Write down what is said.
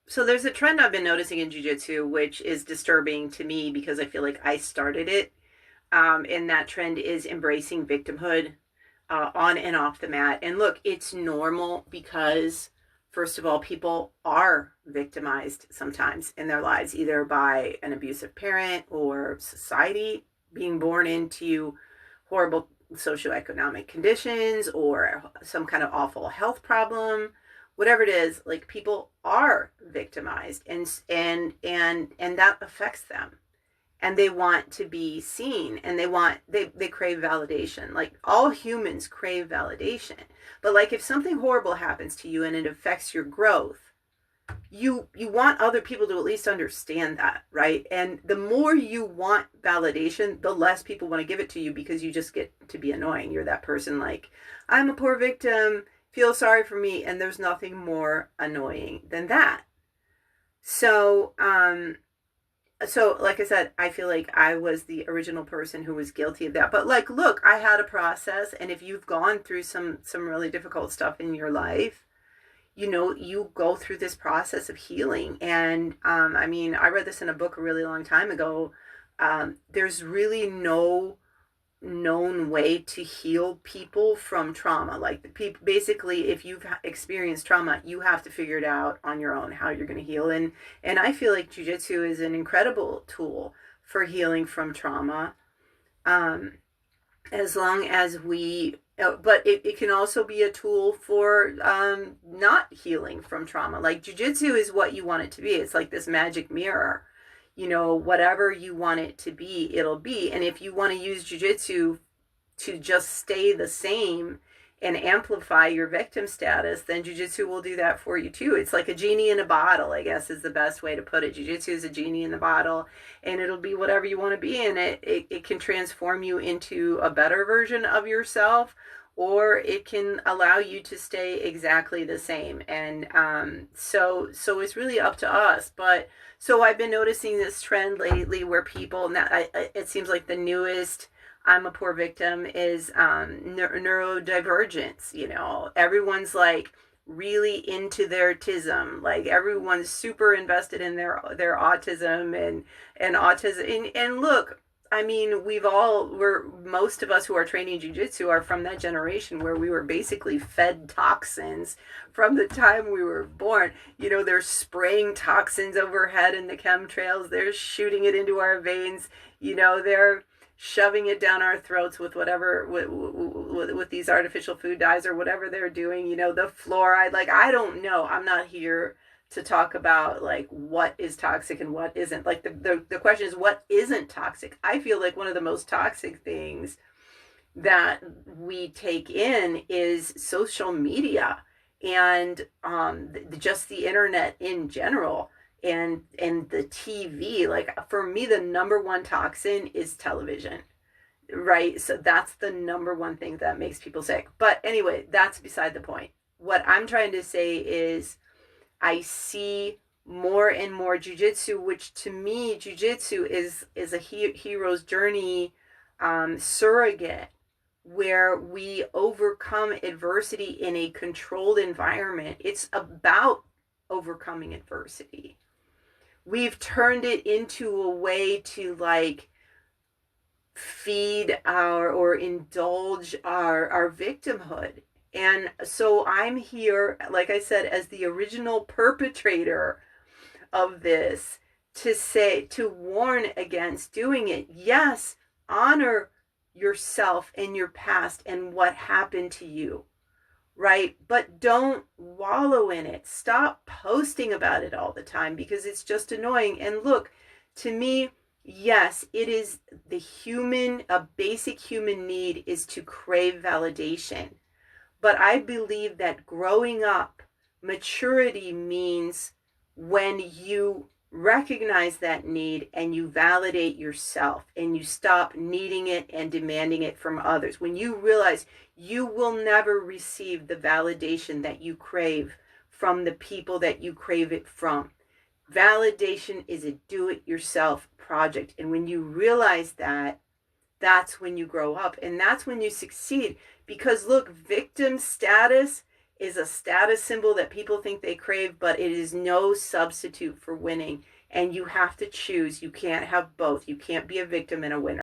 So there's a trend I've been noticing in jiu-jitsu, which is disturbing to me because I feel like I started it. And that trend is embracing victimhood on and off the mat. And look, it's normal because, first of all, people are victimized sometimes in their lives, either by an abusive parent or society being born into horrible socioeconomic conditions or some kind of awful health problem, whatever it is. Like, people are victimized, and that affects them, and they want to be seen, and they crave validation. Like, all humans crave validation. But like, if something horrible happens to you and it affects your growth, you want other people to at least understand that, right? And the more you want validation, the less people want to give it to you, because you just get to be annoying. You're that person, like, I'm a poor victim, feel sorry for me. And there's nothing more annoying than that. So like I said, I feel like I was the original person who was guilty of that. But like, look, I had a process, and if you've gone through some really difficult stuff in your life, you go through this process of healing. And I mean, I read this in a book a really long time ago. There's really no known way to heal people from trauma. Like, the people, basically, if you've experienced trauma, you have to figure it out on your own how you're going to heal. And I feel like jiu-jitsu is an incredible tool for healing from trauma. um, as long as we but it can also be a tool for not healing from trauma. Like, jiu-jitsu is what you want it to be. It's like this magic mirror. Whatever you want it to be, it'll be. And if you want to use jiu-jitsu to just stay the same and amplify your victim status, then jiu-jitsu will do that for you too. It's like a genie in a bottle, I guess, is the best way to put it. Jiu-jitsu is a genie in the bottle, and it'll be whatever you want to be. And it can transform you into a better version of yourself, or it can allow you to stay exactly the same. And so it's really up to us. But so I've been noticing this trend lately where people now, it seems like the newest I'm a poor victim is neurodivergence. Everyone's like really into their autism. Like, everyone's super invested in their autism and autism. And look, I mean, most of us who are training jujitsu are from that generation where we were basically fed toxins from the time we were born. They're spraying toxins overhead in the chemtrails. They're shooting it into our veins. They're shoving it down our throats with whatever, with these artificial food dyes or whatever they're doing. The fluoride. Like, I don't know. I'm not here to talk about like what is toxic and what isn't. Like, the question is, what isn't toxic? I feel like one of the most toxic things that we take in is social media, and just the internet in general, and the TV. Like, for me, the number one toxin is television, right? So that's the number one thing that makes people sick. But anyway, that's beside the point. What I'm trying to say is, I see more and more jujitsu, which to me, jujitsu is a hero's journey surrogate, where we overcome adversity in a controlled environment. It's about overcoming adversity. We've turned it into a way to like feed or indulge our victimhood. And so I'm here, like I said, as the original perpetrator of this, to warn against doing it. Yes, honor yourself and your past and what happened to you, right? But don't wallow in it. Stop posting about it all the time, because it's just annoying. And look, to me, yes, it is a basic human need is to crave validation. But I believe that growing up, maturity means when you recognize that need and you validate yourself and you stop needing it and demanding it from others. When you realize you will never receive the validation that you crave from the people that you crave it from. Validation is a do-it-yourself project. And when you realize that, that's when you grow up, and that's when you succeed. Because look, victim status is a status symbol that people think they crave, but it is no substitute for winning. And you have to choose. You can't have both. You can't be a victim and a winner.